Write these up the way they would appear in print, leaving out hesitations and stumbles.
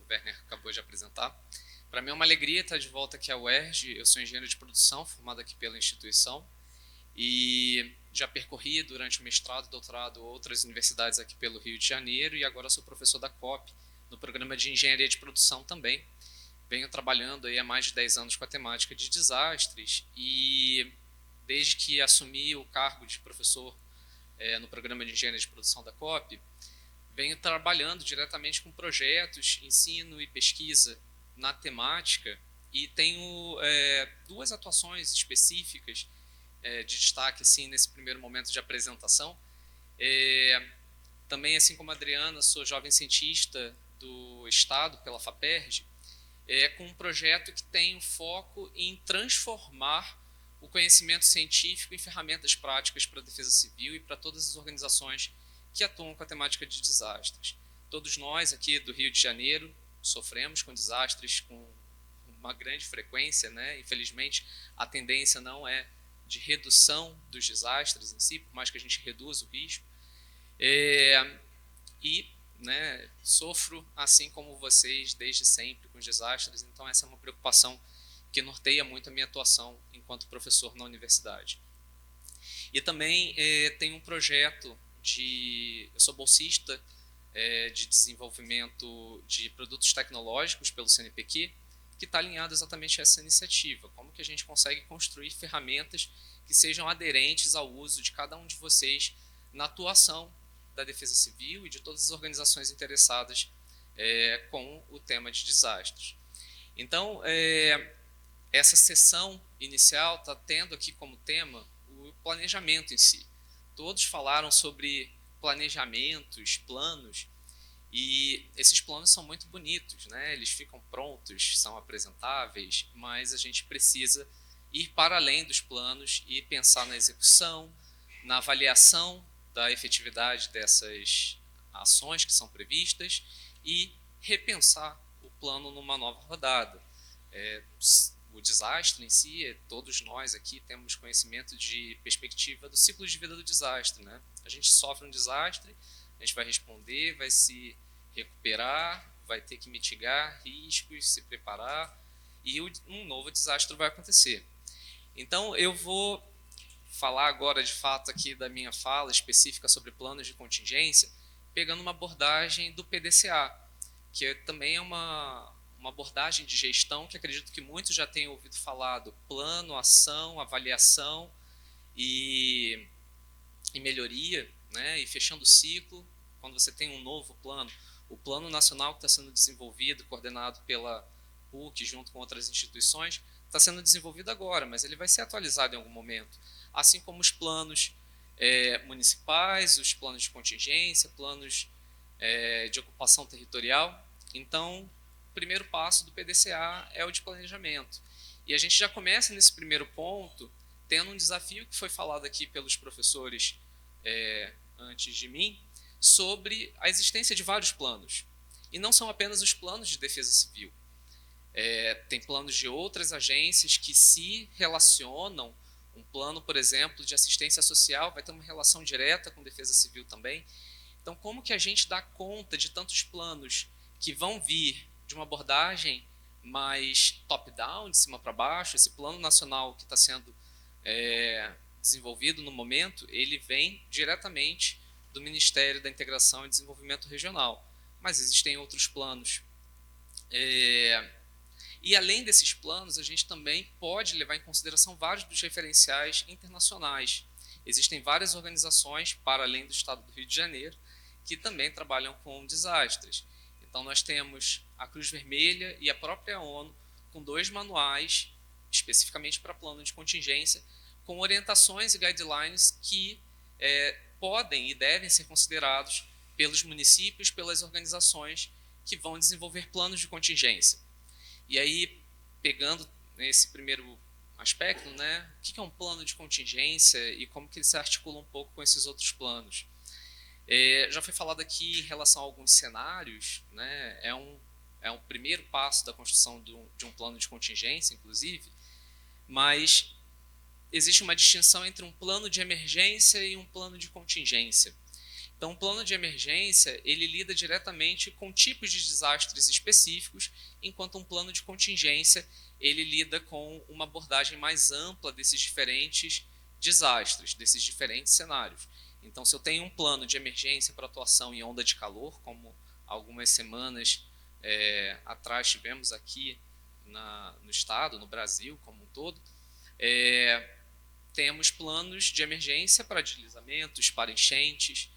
Werner acabou de apresentar. Para mim é uma alegria estar de volta aqui à UERJ. Eu sou engenheiro de produção, formado aqui pela instituição, e já percorri durante o mestrado e doutorado outras universidades aqui pelo Rio de Janeiro, e agora sou professor da COP, no programa de engenharia de produção também. Venho trabalhando aí há mais de 10 anos com a temática de desastres, e desde que assumi o cargo de professor no programa de engenharia de produção da COP, venho trabalhando diretamente com projetos, ensino e pesquisa na temática, e tenho duas atuações específicas de destaque assim, nesse primeiro momento de apresentação. Também, assim como a Adriana, sou jovem cientista do Estado pela FAPERJ, com um projeto que tem um foco em transformar o conhecimento científico em ferramentas práticas para a defesa civil e para todas as organizações que atuam com a temática de desastres. Todos nós aqui do Rio de Janeiro sofremos com desastres com uma grande frequência, né? Infelizmente, a tendência não é de redução dos desastres em si, por mais que a gente reduza o risco. Né, sofro, assim como vocês, desde sempre com os desastres, então essa é uma preocupação que norteia muito a minha atuação enquanto professor na universidade. E também tenho um projeto eu sou bolsista de desenvolvimento de produtos tecnológicos pelo CNPq, que está alinhado exatamente a essa iniciativa, como que a gente consegue construir ferramentas que sejam aderentes ao uso de cada um de vocês na atuação da Defesa Civil e de todas as organizações interessadas com o tema de desastres. Então, essa sessão inicial está tendo aqui como tema o planejamento em si. Todos falaram sobre planejamentos, planos, e esses planos são muito bonitos, né? Eles ficam prontos, são apresentáveis, mas a gente precisa ir para além dos planos e pensar na execução, na avaliação da efetividade dessas ações que são previstas e repensar o plano numa nova rodada. O desastre em si, todos nós aqui temos conhecimento de perspectiva do ciclo de vida do desastre, né? A gente sofre um desastre, a gente vai responder, vai se recuperar, vai ter que mitigar riscos, se preparar, e um novo desastre vai acontecer. Então, eu vou falar agora, de fato, aqui da minha fala específica sobre planos de contingência, pegando uma abordagem do PDCA, que também é uma abordagem de gestão que acredito que muitos já tenham ouvido falar do plano, ação, avaliação e melhoria, né? E fechando o ciclo, quando você tem um novo plano, o Plano Nacional que está sendo desenvolvido, coordenado pela PUC, junto com outras instituições, está sendo desenvolvido agora, mas ele vai ser atualizado em algum momento, assim como os planos municipais, os planos de contingência, planos de ocupação territorial. Então, o primeiro passo do PDCA é o de planejamento. E a gente já começa nesse primeiro ponto tendo um desafio que foi falado aqui pelos professores antes de mim, sobre a existência de vários planos. E não são apenas os planos de defesa civil. Tem planos de outras agências que se relacionam. Um plano, por exemplo, de assistência social vai ter uma relação direta com defesa civil também. Então, como que a gente dá conta de tantos planos que vão vir de uma abordagem mais top-down, de cima para baixo? Esse plano nacional que está sendo desenvolvido no momento, ele vem diretamente do Ministério da Integração e Desenvolvimento Regional. Mas existem outros planos. E além desses planos, a gente também pode levar em consideração vários dos referenciais internacionais. Existem várias organizações, para além do Estado do Rio de Janeiro, que também trabalham com desastres. Então, nós temos a Cruz Vermelha e a própria ONU com 2 manuais, especificamente para plano de contingência, com orientações e guidelines que podem e devem ser considerados pelos municípios, pelas organizações que vão desenvolver planos de contingência. E aí, pegando esse primeiro aspecto, né, o que é um plano de contingência e como que ele se articula um pouco com esses outros planos? Já foi falado aqui em relação a alguns cenários, né, é um primeiro passo da construção de um plano de contingência, inclusive, mas existe uma distinção entre um plano de emergência e um plano de contingência. Então, o plano de emergência, ele lida diretamente com tipos de desastres específicos, enquanto um plano de contingência, ele lida com uma abordagem mais ampla desses diferentes desastres, desses diferentes cenários. Então, se eu tenho um plano de emergência para atuação em onda de calor, como algumas semanas atrás tivemos aqui no estado, no Brasil como um todo, temos planos de emergência para deslizamentos, para enchentes.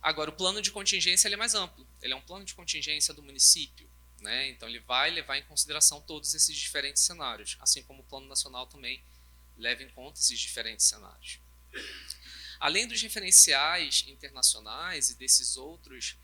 Agora, o plano de contingência ele é mais amplo. Ele é um plano de contingência do município, né? Então, ele vai levar em consideração todos esses diferentes cenários, assim como o plano nacional também leva em conta esses diferentes cenários. Além dos referenciais internacionais e desses outros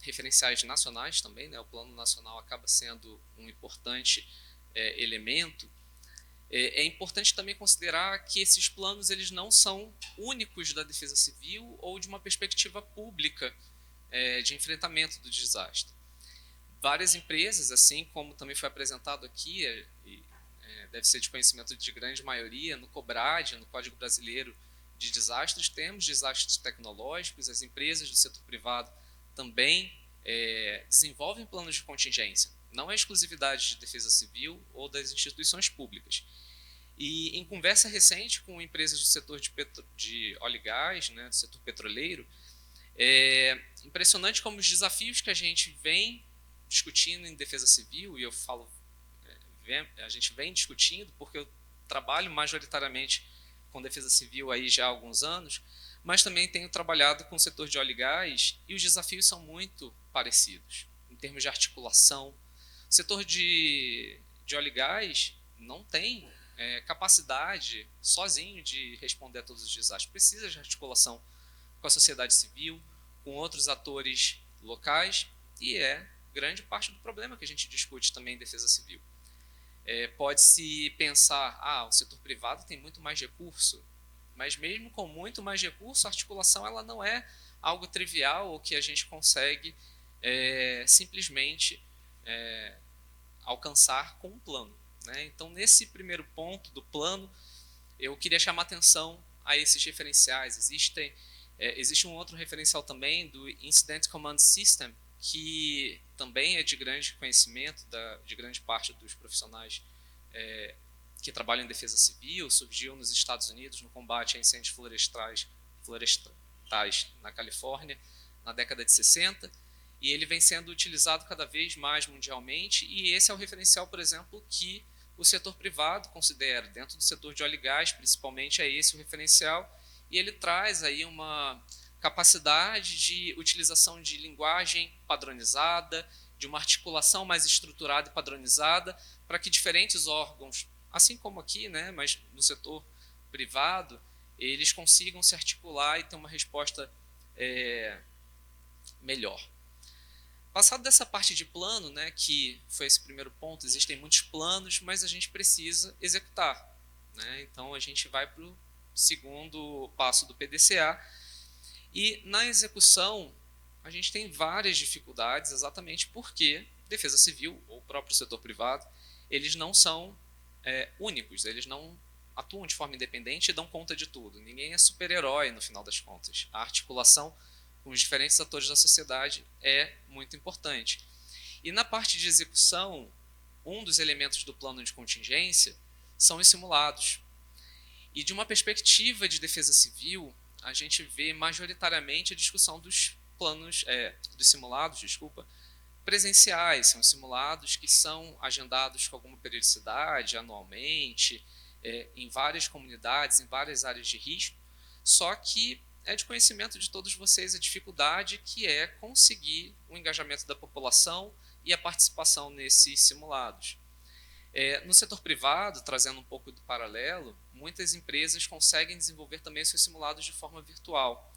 referenciais nacionais também, né? O plano nacional acaba sendo um importante elemento. É importante também considerar que esses planos eles não são únicos da Defesa Civil ou de uma perspectiva pública de enfrentamento do desastre. Várias empresas, assim como também foi apresentado aqui, deve ser de conhecimento de grande maioria, no COBRAD, no Código Brasileiro de Desastres, temos desastres tecnológicos, as empresas do setor privado também desenvolvem planos de contingência. Não é exclusividade de Defesa Civil ou das instituições públicas. E em conversa recente com empresas do setor de óleo e gás, né, do setor petroleiro, é impressionante como os desafios que a gente vem discutindo em Defesa Civil, e eu falo, a gente vem discutindo porque eu trabalho majoritariamente com Defesa Civil aí já há alguns anos, mas também tenho trabalhado com o setor de óleo e gás, e os desafios são muito parecidos, em termos de articulação. O setor de óleo e gás não tem capacidade sozinho de responder a todos os desastres. Precisa de articulação com a sociedade civil, com outros atores locais, e grande parte do problema que a gente discute também em Defesa Civil. Pode-se pensar, o setor privado tem muito mais recurso, mas mesmo com muito mais recurso, a articulação ela não é algo trivial ou que a gente consegue simplesmente alcançar com um plano, né? Então, nesse primeiro ponto do plano, eu queria chamar atenção a esses referenciais. Existe um outro referencial também do Incident Command System, que também é de grande conhecimento de grande parte dos profissionais que trabalham em defesa civil, surgiu nos Estados Unidos no combate a incêndios florestais na Califórnia na década de 60, e ele vem sendo utilizado cada vez mais mundialmente, e esse é o referencial, por exemplo, que o setor privado considera. Dentro do setor de óleo e gás, principalmente, é esse o referencial, e ele traz aí uma capacidade de utilização de linguagem padronizada, de uma articulação mais estruturada e padronizada, para que diferentes órgãos, assim como aqui, né, mas no setor privado, eles consigam se articular e ter uma resposta melhor. Passado dessa parte de plano, né, que foi esse primeiro ponto, existem muitos planos, mas a gente precisa executar, né? Então a gente vai para o segundo passo do PDCA, e na execução a gente tem várias dificuldades, exatamente porque Defesa Civil ou o próprio setor privado, eles não são únicos, eles não atuam de forma independente e dão conta de tudo. Ninguém é super-herói no final das contas. A articulação com os diferentes atores da sociedade é muito importante. E na parte de execução, um dos elementos do plano de contingência são os simulados. E de uma perspectiva de defesa civil, a gente vê majoritariamente a discussão dos simulados, presenciais. São simulados que são agendados com alguma periodicidade, anualmente, em várias comunidades, em várias áreas de risco, só que é de conhecimento de todos vocês a dificuldade que é conseguir o engajamento da população e a participação nesses simulados. No setor privado, trazendo um pouco do paralelo, muitas empresas conseguem desenvolver também seus simulados de forma virtual.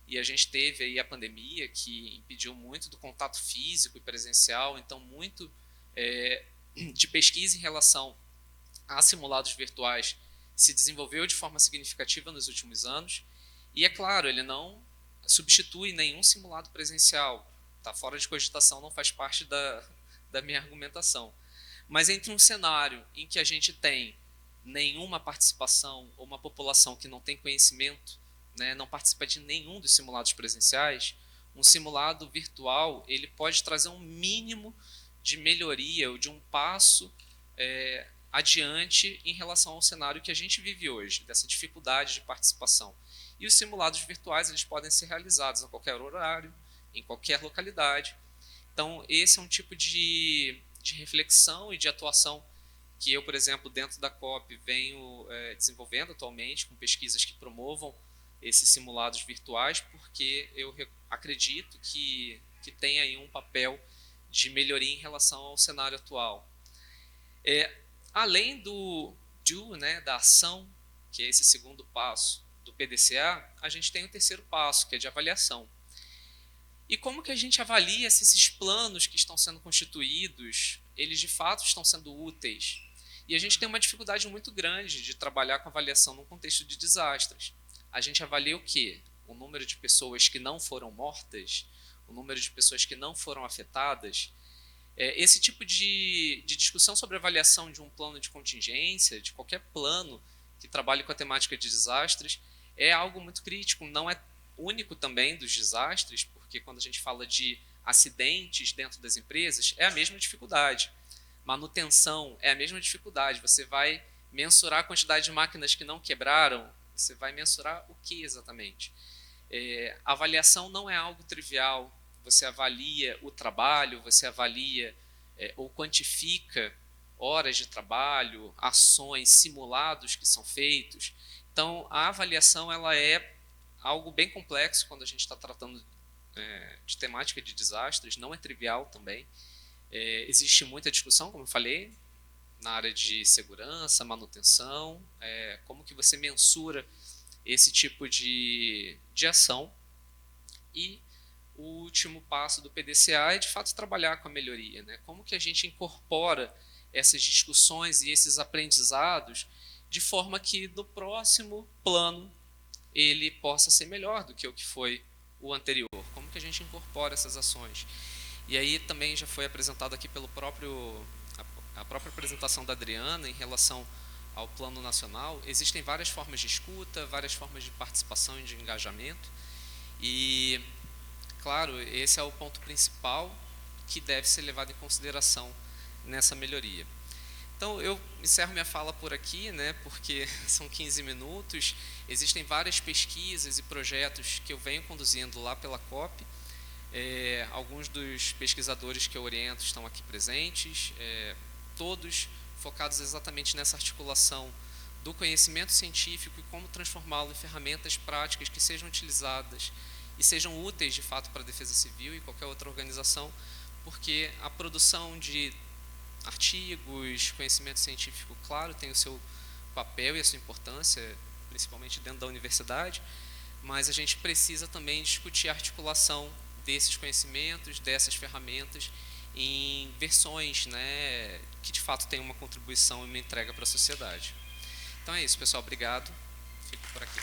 E a gente teve aí a pandemia, que impediu muito do contato físico e presencial, então muito de pesquisa em relação a simulados virtuais se desenvolveu de forma significativa nos últimos anos. E é claro, ele não substitui nenhum simulado presencial, está fora de cogitação, não faz parte da minha argumentação. Mas entre um cenário em que a gente tem nenhuma participação ou uma população que não tem conhecimento né, não participa de nenhum dos simulados presenciais, um simulado virtual ele pode trazer um mínimo de melhoria ou de um passo adiante em relação ao cenário que a gente vive hoje, dessa dificuldade de participação. E os simulados virtuais eles podem ser realizados a qualquer horário, em qualquer localidade. Então, esse é um tipo de reflexão e de atuação que eu, por exemplo, dentro da COP, venho desenvolvendo atualmente, com pesquisas que promovam esses simulados virtuais, porque eu acredito que tem aí um papel de melhoria em relação ao cenário atual. Além do do, né, da ação, que é esse segundo passo do PDCA, a gente tem o terceiro passo, que é de avaliação. E como que a gente avalia se esses planos que estão sendo constituídos, eles de fato estão sendo úteis? E a gente tem uma dificuldade muito grande de trabalhar com avaliação num contexto de desastres. A gente avalia o quê? O número de pessoas que não foram mortas, o número de pessoas que não foram afetadas. Esse tipo de discussão sobre avaliação de um plano de contingência, de qualquer plano que trabalhe com a temática de desastres, é algo muito crítico. Não é único também dos desastres, porque quando a gente fala de acidentes dentro das empresas, é a mesma dificuldade. Manutenção é a mesma dificuldade. Você vai mensurar a quantidade de máquinas que não quebraram, você vai mensurar o que exatamente? Avaliação não é algo trivial. Você avalia o trabalho, você avalia ou quantifica horas de trabalho, ações, simulados que são feitos. Então, a avaliação ela é algo bem complexo quando a gente está tratando de temática de desastres, não é trivial também. Existe muita discussão, como eu falei, na área de segurança, manutenção, como que você mensura esse tipo de ação. E o último passo do PDCA é, de fato, trabalhar com a melhoria, né? Como que a gente incorpora essas discussões e esses aprendizados de forma que, no próximo plano, ele possa ser melhor do que o que foi o anterior. Como que a gente incorpora essas ações? E aí também já foi apresentado aqui pelo a própria apresentação da Adriana em relação ao plano nacional. Existem várias formas de escuta, várias formas de participação e de engajamento. E, claro, esse é o ponto principal que deve ser levado em consideração nessa melhoria. Então, eu encerro minha fala por aqui, né, porque são 15 minutos. Existem várias pesquisas e projetos que eu venho conduzindo lá pela COP. Alguns dos pesquisadores que eu oriento estão aqui presentes, todos focados exatamente nessa articulação do conhecimento científico e como transformá-lo em ferramentas práticas que sejam utilizadas e sejam úteis, de fato, para a Defesa Civil e qualquer outra organização, porque a produção de artigos, conhecimento científico, claro, tem o seu papel e a sua importância, principalmente dentro da universidade, mas a gente precisa também discutir a articulação desses conhecimentos, dessas ferramentas, em versões, né, que de fato tenham uma contribuição e uma entrega para a sociedade. Então é isso, pessoal. Obrigado. Fico por aqui.